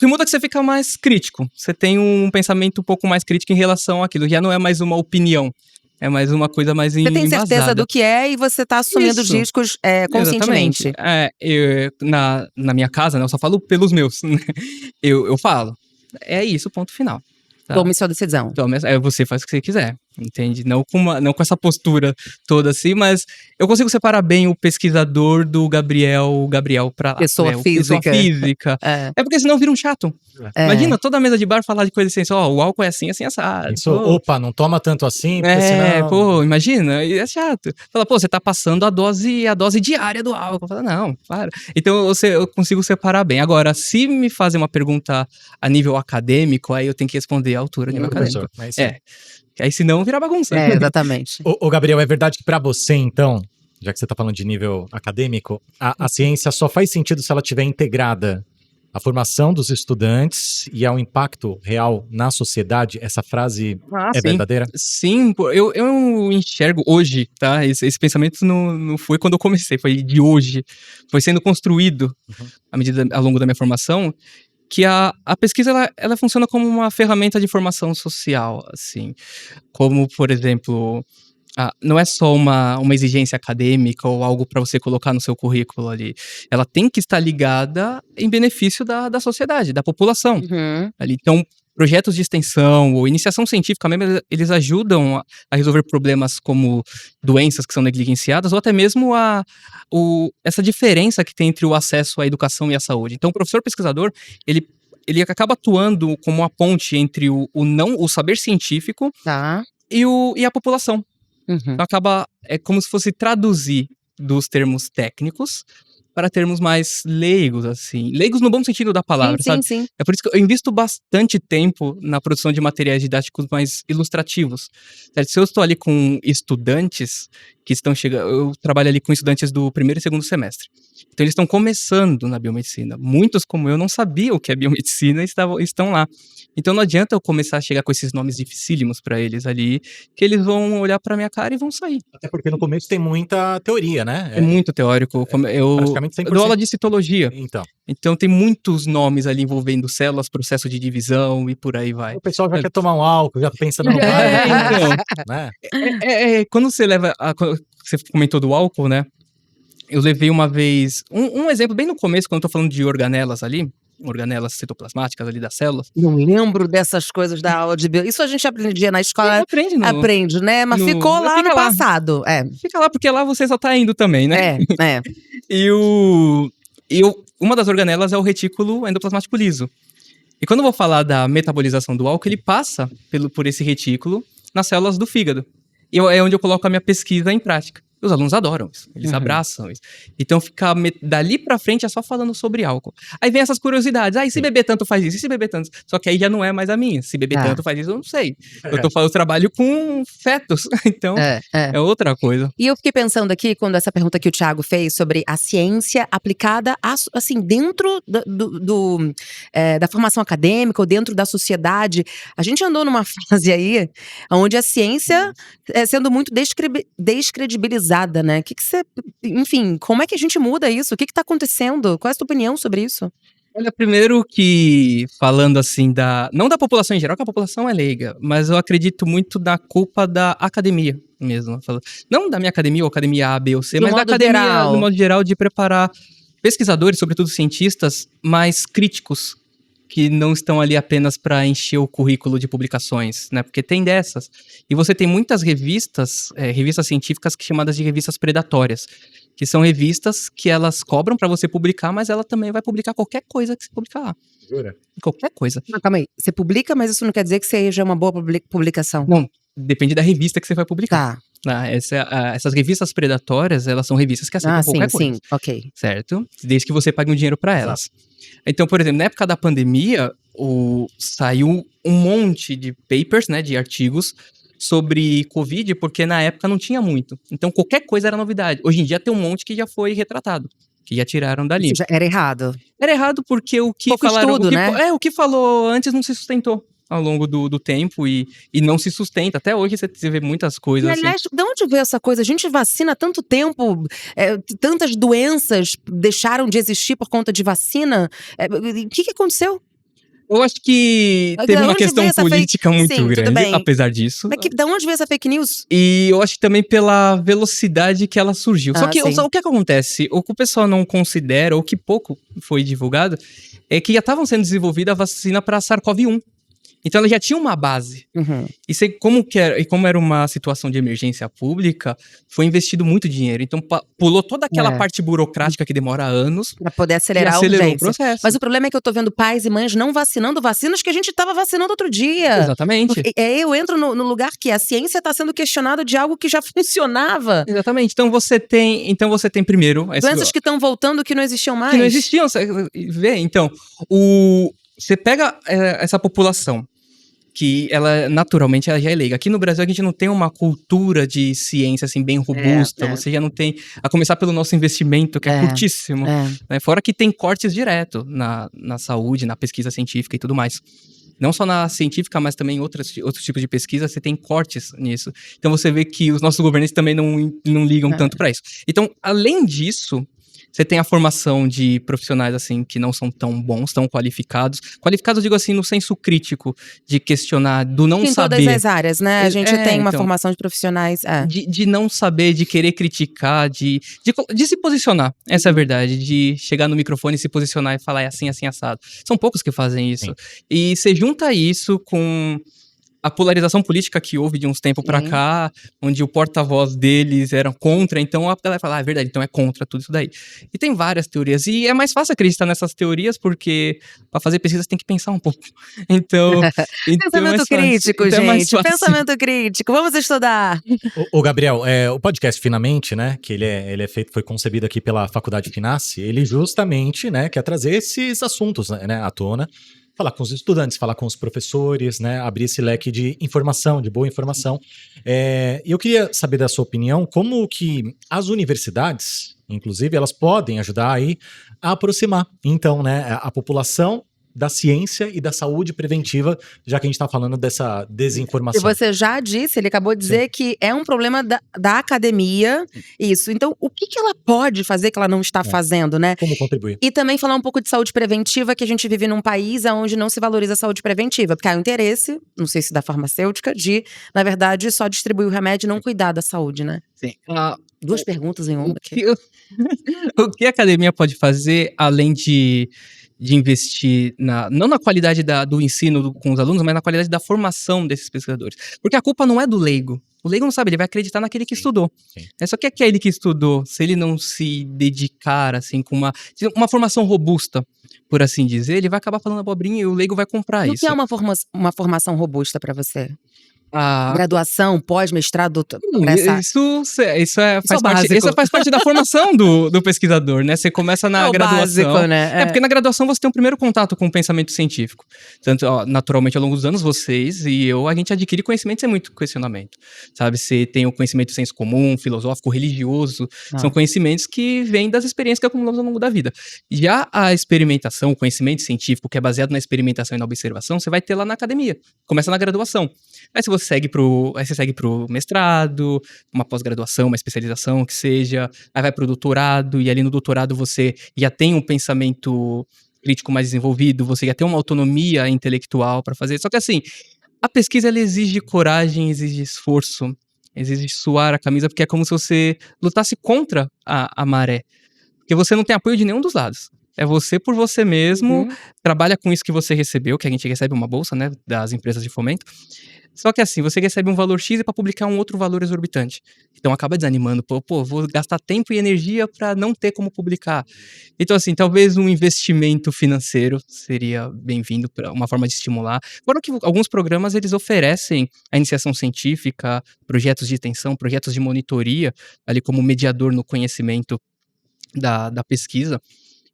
muda é que você fica mais crítico. Você tem um pensamento um pouco mais crítico em relação àquilo. Já não é mais uma opinião. É mais uma coisa mais Você tem certeza embasada. do que é e você tá assumindo os riscos conscientemente. Na minha casa, né, eu só falo pelos meus, né? Eu falo. É isso, ponto final. Tá? Tome sua decisão. Você faz o que você quiser, entende? Não com essa postura toda assim, mas eu consigo separar bem o pesquisador do Gabriel pra pessoa física. Pessoa física. É porque senão vira um chato. Imagina toda a mesa de bar falar de coisa assim, o álcool é assim, assim, assado. Opa, não toma tanto assim, porque senão... imagina, é chato. Fala, você tá passando a dose diária do álcool. Fala, não, para. Então eu consigo separar bem. Agora, se me fazem uma pergunta a nível acadêmico, aí eu tenho que responder à altura nível acadêmico. Aí senão vira bagunça. Exatamente. Ô, Gabriel, é verdade que pra você, então, já que você tá falando de nível acadêmico, a ciência só faz sentido se ela estiver integrada à formação dos estudantes e ao impacto real na sociedade? Essa frase é verdadeira? Sim, eu enxergo hoje, tá? Esse pensamento não foi quando eu comecei, foi de hoje. Foi sendo construído ao longo da minha formação, que a pesquisa ela funciona como uma ferramenta de formação social, assim. Como, por exemplo, não é só uma exigência acadêmica ou algo para você colocar no seu currículo ali. Ela tem que estar ligada em benefício da sociedade, da população. Ali. Então, projetos de extensão ou iniciação científica mesmo, eles ajudam a resolver problemas como doenças que são negligenciadas ou até mesmo essa diferença que tem entre o acesso à educação e à saúde. Então, o professor pesquisador, ele acaba atuando como uma ponte entre o saber científico e a população. Então, é como se fosse traduzir dos termos técnicos para termos mais leigos, assim. Leigos no bom sentido da palavra, sabe? Sim. É por isso que eu invisto bastante tempo na produção de materiais didáticos mais ilustrativos. Certo? Se eu estou ali com estudantes que estão chegando... Eu trabalho ali com estudantes do primeiro e segundo semestre. Então, eles estão começando na biomedicina. Muitos, como eu, não sabiam o que é biomedicina e estão lá. Então, não adianta eu começar a chegar com esses nomes dificílimos para eles ali, que eles vão olhar para minha cara e vão sair. Até porque no começo tem muita teoria, né? É muito teórico. Praticamente 100%. Eu dou aula de citologia. Então tem muitos nomes ali envolvendo células, processo de divisão e por aí vai. O pessoal já quer tomar um álcool, já pensa no né? Quando você leva... Você comentou do álcool, né? Eu levei uma vez... Um exemplo bem no começo, quando eu tô falando de organelas ali, organelas citoplasmáticas ali das células. Não lembro dessas coisas da aula de bio. Isso a gente aprendia na escola. Aprende, né? Mas ficou lá no passado. Fica lá, porque lá você só tá indo também, né? E uma das organelas é o retículo endoplasmático liso. E quando eu vou falar da metabolização do álcool, ele passa por esse retículo nas células do fígado. E é onde eu coloco a minha pesquisa em prática. Os alunos adoram isso, eles abraçam isso. Então, ficar dali pra frente é só falando sobre álcool. Aí vem essas curiosidades. E se beber tanto faz isso? E se beber tanto? Só que aí já não é mais a minha. Se beber tanto faz isso, eu não sei. Eu trabalho com fetos, então é outra coisa. E eu fiquei pensando aqui, quando essa pergunta que o Thiago fez sobre a ciência aplicada, assim, dentro da formação acadêmica ou dentro da sociedade. A gente andou numa fase aí, onde a ciência sendo muito descredibilizada, né? Enfim, como é que a gente muda isso? O que tá acontecendo? Qual é a sua opinião sobre isso? Olha, primeiro que, falando assim, não da população em geral, que a população é leiga, mas eu acredito muito na culpa da academia mesmo. Não da minha academia, ou academia A, B ou C, mas da academia, no modo geral, de preparar pesquisadores, sobretudo cientistas, mais críticos, que não estão ali apenas para encher o currículo de publicações, né? Porque tem dessas. E você tem muitas revistas científicas chamadas de revistas predatórias, que são revistas que elas cobram para você publicar, mas ela também vai publicar qualquer coisa que você publicar lá. Jura? Qualquer coisa. Não, calma aí. Você publica, mas isso não quer dizer que seja uma boa publicação. Não, depende da revista que você vai publicar. Tá. Essas revistas predatórias, elas são revistas que aceitam qualquer coisa. Sim, ok. Certo? Desde que você pague um dinheiro para elas. Então, por exemplo, na época da pandemia, saiu um monte de papers, né, de artigos sobre Covid, porque na época não tinha muito. Então, qualquer coisa era novidade. Hoje em dia tem um monte que já foi retratado, que já tiraram dali. Isso já era errado. Era errado porque o que falaram... o que falou antes não se sustentou ao longo do tempo e não se sustenta. Até hoje você vê muitas coisas assim. Aliás, de onde veio essa coisa? A gente vacina há tanto tempo, tantas doenças deixaram de existir por conta de vacina. O que aconteceu? Eu acho que teve uma questão política muito grande, apesar disso. Mas da onde veio essa fake news? E eu acho que também pela velocidade que ela surgiu. Só que o que acontece, o que o pessoal não considera, ou que pouco foi divulgado, é que já estavam sendo desenvolvida a vacina para SARS-CoV-1. Então ela já tinha uma base. E como era uma situação de emergência pública, foi investido muito dinheiro. Então pulou toda aquela parte burocrática que demora anos. Pra poder acelerar o processo. Mas o problema é que eu tô vendo pais e mães não vacinando vacinas que a gente tava vacinando outro dia. Exatamente. Eu entro no lugar que a ciência tá sendo questionada de algo que já funcionava. Exatamente. Então você tem primeiro... Doenças que estão voltando que não existiam mais. Que não existiam. Então, você pega essa população que ela naturalmente ela já é leiga. Aqui no Brasil a gente não tem uma cultura de ciência assim bem robusta, você já não tem, a começar pelo nosso investimento que é curtíssimo, né? Fora que tem cortes direto na saúde, na pesquisa científica e tudo mais. Não só na científica, mas também em outros tipos de pesquisa, você tem cortes nisso. Então você vê que os nossos governantes também não ligam tanto para isso. Então, além disso, você tem a formação de profissionais, assim, que não são tão bons, tão qualificados. Qualificados, digo assim, no senso crítico, de questionar, do não saber. Em todas as áreas, né? A gente tem uma formação de profissionais. De não saber, de querer criticar, de se posicionar. Essa é a verdade. De chegar no microfone e se posicionar e falar, é assim, assim, assado. São poucos que fazem isso. Sim. E você junta isso com a polarização política que houve de uns tempos pra cá, onde o porta-voz deles era contra, então a galera fala, é verdade, então é contra tudo isso daí. E tem várias teorias, e é mais fácil acreditar nessas teorias, porque pra fazer pesquisa você tem que pensar um pouco. Então pensamento crítico, gente, pensamento crítico, vamos estudar. Ô Gabriel, o podcast Finamente, né, que ele é feito, foi concebido aqui pela Faculdade Finassi, ele justamente, né, quer trazer esses assuntos, né, à tona, falar com os estudantes, falar com os professores, né, abrir esse leque de informação, de boa informação. E eu queria saber da sua opinião, como que as universidades, inclusive, elas podem ajudar aí a aproximar, então, né, a população da ciência e da saúde preventiva, já que a gente está falando dessa desinformação. E você já disse, ele acabou de dizer que é um problema da academia, isso. Então, o que ela pode fazer que ela não está fazendo, né? Como contribuir. E também falar um pouco de saúde preventiva, que a gente vive num país onde não se valoriza a saúde preventiva, porque há um interesse, não sei se da farmacêutica, de, na verdade, só distribuir o remédio e não cuidar da saúde, né? Sim. Duas perguntas em uma aqui. O que a academia pode fazer, além de investir não na qualidade do ensino com os alunos, mas na qualidade da formação desses pesquisadores. Porque a culpa não é do leigo. O leigo não sabe, ele vai acreditar naquele que estudou. Só que aquele que estudou, se ele não se dedicar, assim, com uma formação robusta, por assim dizer, ele vai acabar falando abobrinha e o leigo vai comprar isso. O que é uma formação robusta para você? Graduação, pós-mestrado, doutor. Isso faz parte da formação do pesquisador, né? Você começa na graduação. Básico, né? Porque na graduação você tem o primeiro contato com o pensamento científico. Tanto, naturalmente, ao longo dos anos, vocês e eu, a gente adquire conhecimento sem muito questionamento. Sabe? Você tem o conhecimento de senso comum, filosófico, religioso. São conhecimentos que vêm das experiências que acumulamos ao longo da vida. Já a experimentação, o conhecimento científico, que é baseado na experimentação e na observação, você vai ter lá na academia. Começa na graduação. Aí você segue pro mestrado, uma pós-graduação, uma especialização, que seja. Aí vai pro doutorado, e ali no doutorado você já tem um pensamento crítico mais desenvolvido, você já tem uma autonomia intelectual para fazer. Só que assim, a pesquisa ela exige coragem, exige esforço, exige suar a camisa, porque é como se você lutasse contra a maré. Porque você não tem apoio de nenhum dos lados. É você por você mesmo, trabalha com isso que você recebeu, que a gente recebe uma bolsa, né, das empresas de fomento. Só que assim, você recebe um valor X e para publicar um outro valor exorbitante. Então acaba desanimando. Vou gastar tempo e energia para não ter como publicar. Então assim, talvez um investimento financeiro seria bem-vindo, para uma forma de estimular. Agora que alguns programas eles oferecem a iniciação científica, projetos de extensão, projetos de monitoria, ali como mediador no conhecimento da pesquisa.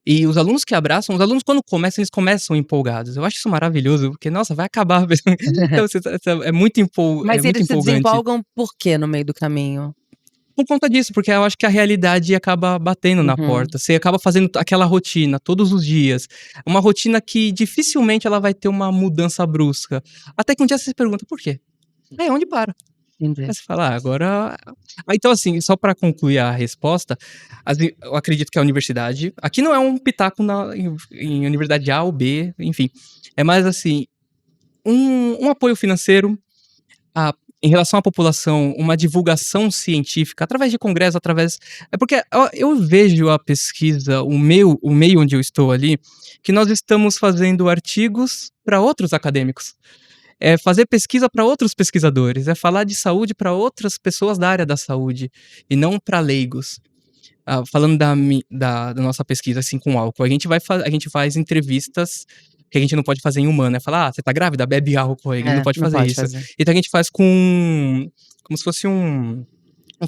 E os alunos que abraçam, os alunos quando começam, eles começam empolgados. Eu acho isso maravilhoso, porque, nossa, vai acabar. Então, é muito empolgante. Mas eles se desempolgam por quê no meio do caminho? Por conta disso, porque eu acho que a realidade acaba batendo na porta. Você acaba fazendo aquela rotina todos os dias. Uma rotina que dificilmente ela vai ter uma mudança brusca. Até que um dia você se pergunta, por quê? Onde para? Entendi. Aí você fala, agora... Então, assim, só para concluir a resposta, eu acredito que a universidade... Aqui não é um pitaco em universidade A ou B, enfim. É mais, assim, um apoio financeiro em relação à população, uma divulgação científica, através de congressos, É porque eu vejo a pesquisa, o meio onde eu estou ali, que nós estamos fazendo artigos para outros acadêmicos. É fazer pesquisa para outros pesquisadores, é falar de saúde para outras pessoas da área da saúde, e não para leigos. Falando da nossa pesquisa, assim, com álcool, a gente faz entrevistas que a gente não pode fazer em humano, falar, você tá grávida? Bebe álcool aí, a gente não pode fazer isso. Então a gente faz como se fosse um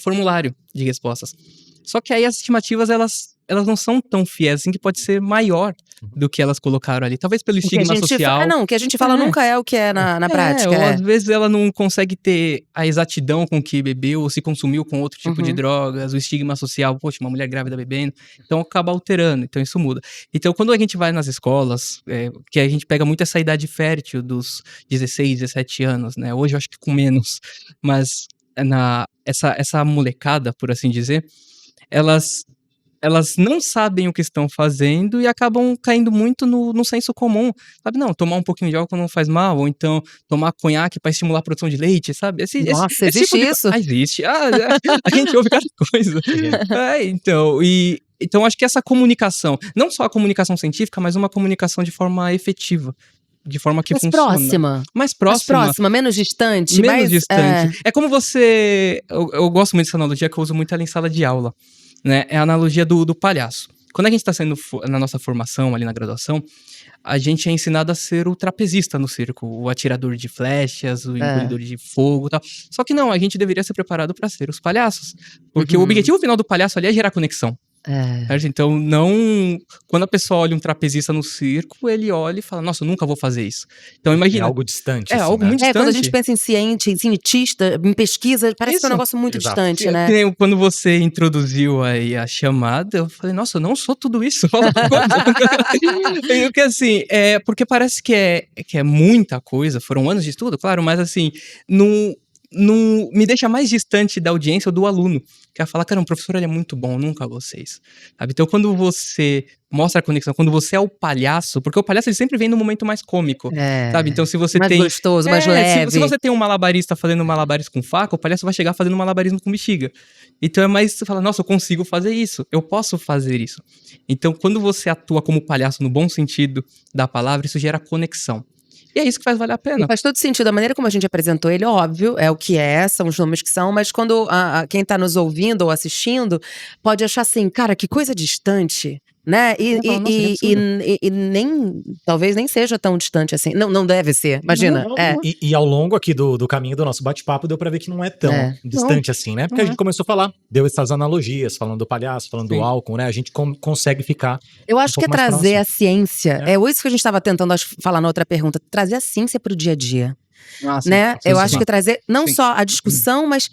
formulário de respostas. Só que aí as estimativas, elas não são tão fiéis, assim, que pode ser maior do que elas colocaram ali. Talvez pelo estigma social. O que a gente fala nunca é o que é na prática. Ou às vezes ela não consegue ter a exatidão com que bebeu ou se consumiu com outro tipo de drogas, o estigma social, poxa, uma mulher grávida bebendo. Então acaba alterando, então isso muda. Então quando a gente vai nas escolas, que a gente pega muito essa idade fértil dos 16, 17 anos, né? Hoje eu acho que com menos, mas essa molecada, por assim dizer, elas não sabem o que estão fazendo e acabam caindo muito no senso comum, sabe? Não, tomar um pouquinho de álcool não faz mal, ou então tomar conhaque para estimular a produção de leite, sabe? Nossa, existe tipo isso? Existe. A gente ouve cada coisa. Então acho que essa comunicação, não só a comunicação científica, mas uma comunicação de forma efetiva. De forma que funciona. Mais próxima, menos distante. Menos distante. É como você... Eu gosto muito dessa analogia, que eu uso muito ela em sala de aula. Né? É a analogia do palhaço. Quando a gente está sendo na nossa formação, ali na graduação, a gente é ensinado a ser o trapezista no circo, o atirador de flechas, o engolidor de fogo e tal. Só que não, a gente deveria ser preparado para ser os palhaços. Porque o objetivo final do palhaço ali é gerar conexão. Então, quando a pessoa olha um trapezista no circo, ele olha e fala, nossa, eu nunca vou fazer isso. Então, imagina. É algo distante. É algo muito distante. Quando a gente pensa em cientista, em pesquisa, parece que é um negócio muito distante, né? Quando você introduziu aí a chamada, eu falei, nossa, eu não sou tudo isso. Porque assim, porque parece que é muita coisa, foram anos de estudo, claro, mas assim, não me deixa mais distante da audiência ou do aluno, que vai falar, cara, o professor ele é muito bom, nunca vocês, sabe? Então quando você mostra a conexão, quando você é o palhaço, porque o palhaço ele sempre vem no momento mais cômico, sabe? Então se você mais gostoso, mais leve. Se você tem um malabarista fazendo malabarismo com faca, o palhaço vai chegar fazendo malabarismo com bexiga. Então é mais, você fala, nossa, eu consigo fazer isso, eu posso fazer isso. Então quando você atua como palhaço no bom sentido da palavra, isso gera conexão. E é isso que faz valer a pena. E faz todo sentido. A maneira como a gente apresentou ele, óbvio, é o que são os nomes que são, mas quando quem tá nos ouvindo ou assistindo pode achar assim, cara, que coisa distante, né? E nem, talvez nem seja tão distante assim. Não deve ser, imagina. E ao longo aqui do caminho do nosso bate-papo, deu pra ver que não é tão distante assim, né? Porque a gente começou a falar, deu essas analogias, falando do palhaço, falando do álcool, né? A gente consegue ficar Eu acho que é trazer a ciência, é isso que a gente estava tentando falar na outra pergunta, trazer a ciência pro dia a dia. Né? Eu acho que trazer não só a discussão, mas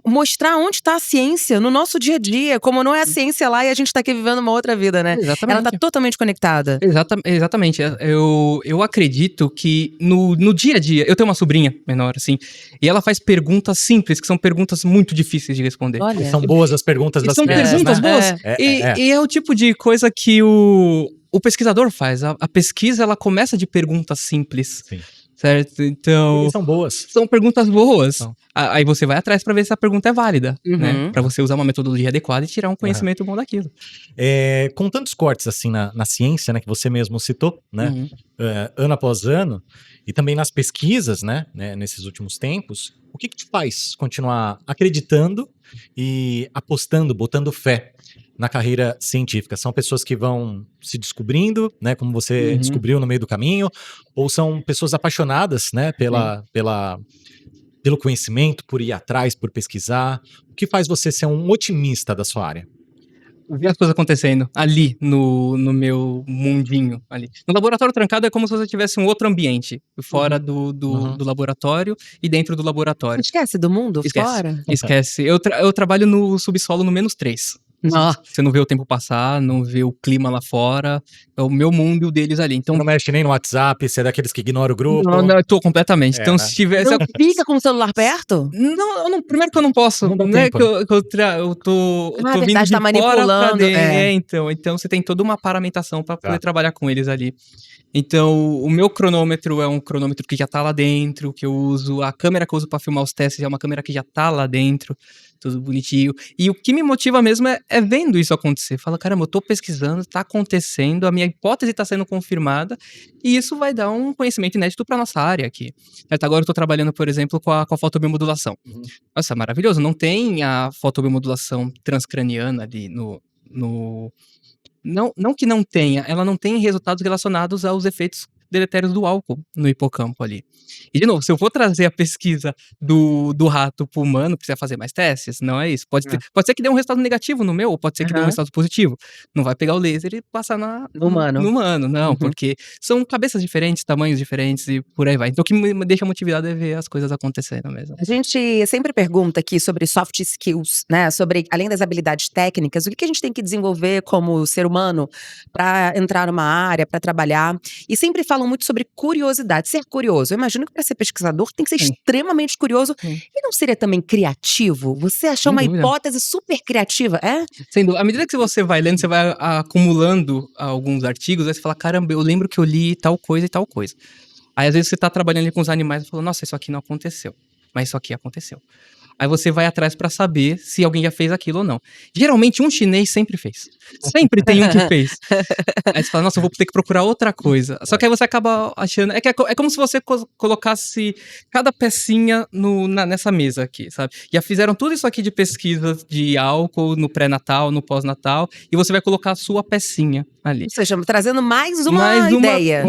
mostrar onde está a ciência no nosso dia a dia, como não é a ciência lá e a gente está aqui vivendo uma outra vida, né? Exatamente. Ela está totalmente conectada. Exatamente. Eu acredito que no dia a dia, eu tenho uma sobrinha menor, assim, e ela faz perguntas simples, que são perguntas muito difíceis de responder. Olha. São boas as perguntas das crianças. São perguntas boas. E é o tipo de coisa que o pesquisador faz. A pesquisa, ela começa de perguntas simples. Sim. Certo? Então... E são boas. São perguntas boas. Aí você vai atrás pra ver se a pergunta é válida, né? Pra você usar uma metodologia adequada e tirar um conhecimento bom daquilo. Com tantos cortes, assim, na ciência, né? Que você mesmo citou, né? Ano após ano. E também nas pesquisas, né? Nesses últimos tempos. O que te faz continuar acreditando e apostando, botando fé na carreira científica? São pessoas que vão se descobrindo, né, como você descobriu no meio do caminho, ou são pessoas apaixonadas, né, pelo conhecimento, por ir atrás, por pesquisar? O que faz você ser um otimista da sua área? Ver as coisas acontecendo ali no meu mundinho ali. No laboratório trancado é como se você tivesse um outro ambiente, fora do laboratório e dentro do laboratório. Você esquece do mundo fora? Esquece. Eu trabalho no subsolo no -3. Você não vê o tempo passar, não vê o clima lá fora. É o meu mundo e o deles ali. Então, não mexe nem no WhatsApp, você é daqueles que ignora o grupo. Não, eu tô completamente. Então, né? se tivesse... Não fica com o celular perto? Não, primeiro que eu não posso. Não dá Não é tempo, que eu tô vindo verdade, de tá fora pra manipulando, dentro. Então você tem toda uma paramentação pra poder trabalhar com eles ali. Então, o meu cronômetro é um cronômetro que já tá lá dentro, que eu uso. A câmera que eu uso pra filmar os testes é uma câmera que já tá lá dentro, tudo bonitinho. E o que me motiva mesmo é vendo isso acontecer. Fala, caramba, eu tô pesquisando, tá acontecendo, a minha hipótese tá sendo confirmada, e isso vai dar um conhecimento inédito pra nossa área aqui. Agora eu tô trabalhando, por exemplo, com a fotobiomodulação. Nossa, maravilhoso. Não tem a fotobiomodulação transcraniana ali Não que não tenha, ela não tem resultados relacionados aos efeitos deletérios do álcool no hipocampo ali. E, de novo, se eu for trazer a pesquisa do rato pro humano, precisa fazer mais testes? Não é isso. Pode ser que dê um resultado negativo no meu, ou pode ser que dê um resultado positivo. Não vai pegar o laser e passar no humano, não, porque são cabeças diferentes, tamanhos diferentes e por aí vai. Então, o que me deixa motivado é ver as coisas acontecendo mesmo. A gente sempre pergunta aqui sobre soft skills, né? Sobre, além das habilidades técnicas, o que a gente tem que desenvolver como ser humano para entrar numa área, para trabalhar. E sempre falam muito sobre curiosidade, ser curioso. Eu imagino que para ser pesquisador tem que ser extremamente curioso. E não seria também criativo? Você achou uma hipótese super criativa, é? Sem dúvida. À medida que você vai lendo, você vai acumulando alguns artigos, aí você fala, caramba, eu lembro que eu li tal coisa e tal coisa. Aí às vezes você tá trabalhando ali com os animais e fala, nossa, isso aqui não aconteceu, mas isso aqui aconteceu. Aí você vai atrás pra saber se alguém já fez aquilo ou não. Geralmente um chinês sempre fez. Sempre tem um que fez. Aí você fala, nossa, eu vou ter que procurar outra coisa. Só que aí você acaba achando... É como se você colocasse cada pecinha nessa mesa aqui, sabe? Já fizeram tudo isso aqui de pesquisa de álcool no pré-natal, no pós-natal, e você vai colocar a sua pecinha ali. Ou seja, trazendo mais uma ideia.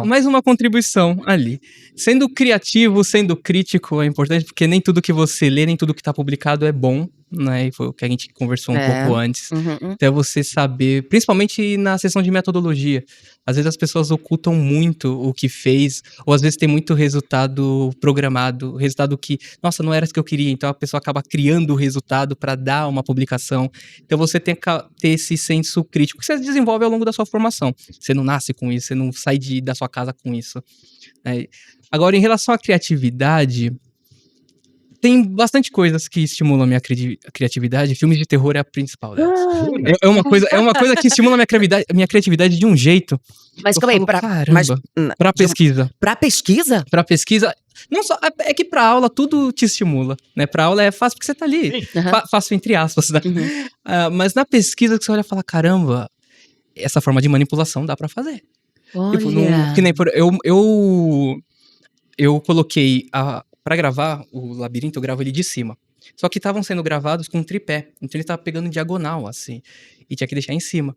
Mais uma contribuição ali. Sendo criativo, sendo crítico é importante, porque nem tudo que você lê, nem tudo que tá publicado é bom, né? E foi o que a gente conversou um pouco antes. Até você saber, principalmente na seção de metodologia. Às vezes as pessoas ocultam muito o que fez, ou às vezes tem muito resultado programado, resultado que, nossa, não era isso que eu queria, então a pessoa acaba criando o resultado para dar uma publicação. Então você tem que ter esse senso crítico que você desenvolve ao longo da sua formação. Você não nasce com isso, você não sai da sua casa com isso. Agora, em relação à criatividade, tem bastante coisas que estimulam a minha criatividade. Filmes de terror é a principal delas. É uma coisa que estimula a minha criatividade de um jeito. Mas calma aí, pra pesquisa. Pra pesquisa? Pra pesquisa. Não só, é que pra aula tudo te estimula, né? Pra aula é fácil porque você tá ali. Fácil entre aspas, né? Mas na pesquisa que você olha e fala, caramba, essa forma de manipulação dá pra fazer. Olha. Tipo, que nem eu coloquei pra gravar o labirinto, eu gravo ele de cima. Só que estavam sendo gravados com um tripé. Então ele tava pegando diagonal, assim. E tinha que deixar em cima.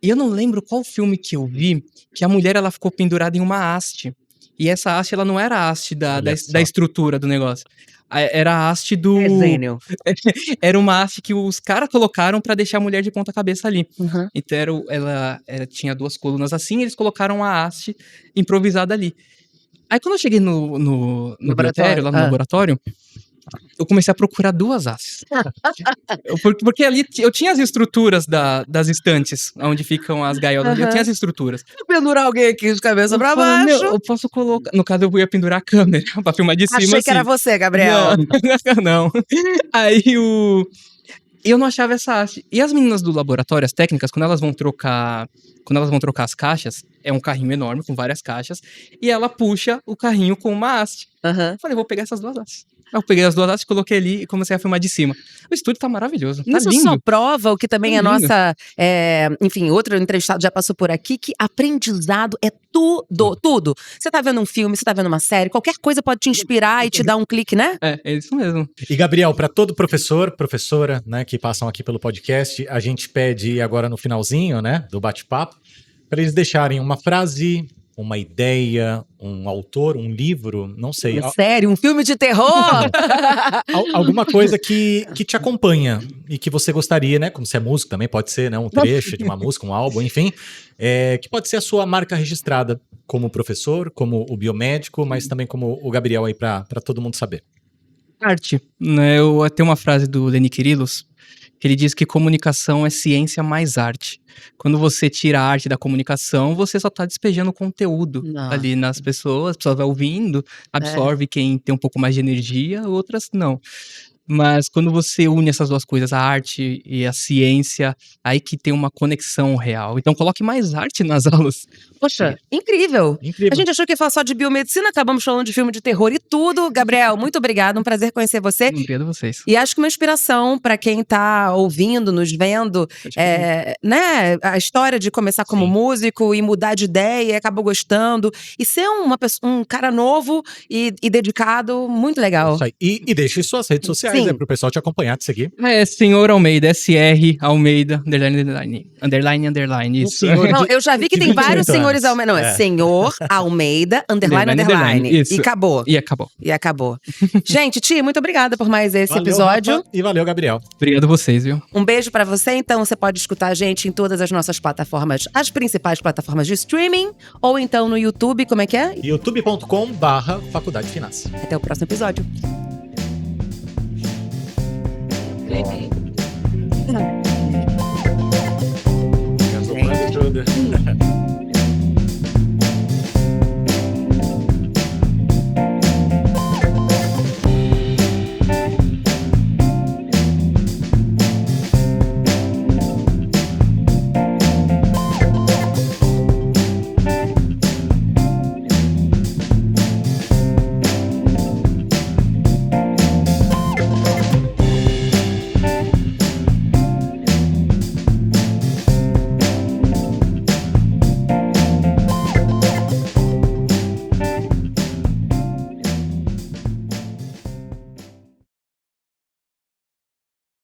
E eu não lembro qual filme que eu vi, que a mulher, ela ficou pendurada em uma haste. E essa haste, ela não era a haste da estrutura do negócio. Era a haste do... Desenho. Era uma haste que os caras colocaram pra deixar a mulher de ponta cabeça ali. Então ela tinha 2 colunas assim, e eles colocaram a haste improvisada ali. Aí quando eu cheguei no laboratório, lá no laboratório, eu comecei a procurar 2 hastes. Porque ali eu tinha as estruturas das estantes, onde ficam as gaiolas. Eu tinha as estruturas. Vou pendurar alguém aqui de cabeça pra baixo. Eu posso colocar... No caso, eu ia pendurar a câmera pra filmar de cima. Achei que era você, Gabriel. Não. Aí eu não achava essa haste. E as meninas do laboratório, as técnicas, quando elas vão trocar as caixas, é um carrinho enorme com várias caixas, e ela puxa o carrinho com uma haste. Eu falei, vou pegar essas 2 hastes. Eu peguei as 2 hastes, coloquei ali e comecei a filmar de cima. O estúdio tá maravilhoso. Tá Isso lindo. só prova o que também a nossa... enfim, outro entrevistado já passou por aqui, que aprendizado é tudo. Você tá vendo um filme, você tá vendo uma série, qualquer coisa pode te inspirar e te dar um clique, né? É isso mesmo. E Gabriel, para todo professor, professora, né, que passam aqui pelo podcast, a gente pede agora no finalzinho, né, do bate-papo, para eles deixarem uma frase, uma ideia, um autor, um livro, não sei. Sério, um filme de terror? Alguma coisa que te acompanha e que você gostaria, né? Como você é músico também, pode ser, né? Um trecho de uma música, um álbum, enfim. Que pode ser a sua marca registrada como professor, como o biomédico, mas também como o Gabriel aí para todo mundo saber. Arte, né? Eu tenho uma frase do Lenny Kyrillos, que ele diz que comunicação é ciência mais arte. Quando você tira a arte da comunicação, você só tá despejando conteúdo ali nas pessoas, a pessoa vai ouvindo, absorve quem tem um pouco mais de energia, outras não. Mas quando você une essas duas coisas, a arte e a ciência, aí que tem uma conexão real. Então coloque mais arte nas aulas. Poxa, incrível. A gente achou que ia falar só de biomedicina, acabamos falando de filme de terror e tudo. Gabriel, muito obrigado, um prazer conhecer você. Obrigado a vocês. E acho que uma inspiração para quem tá ouvindo, nos vendo, né, a história de começar como músico e mudar de ideia e acabou gostando. E ser um cara novo e dedicado, muito legal. Isso aí. E deixe suas redes sociais, pro pessoal te acompanhar, te seguir. Senhor Almeida, SR Almeida, underline, isso. Não, eu já vi que tem vários senhores Almeida. Não, é Senhor Almeida, underline. Isso. E acabou. E acabou. Gente, Ti, muito obrigada por mais esse episódio. Rafa, e valeu, Gabriel. Obrigado a vocês, viu? Um beijo pra você. Então, você pode escutar a gente em todas as nossas plataformas, as principais plataformas de streaming, ou então no YouTube, como é que é? youtube.com/Faculdade Finas. Até o próximo episódio. Tudo.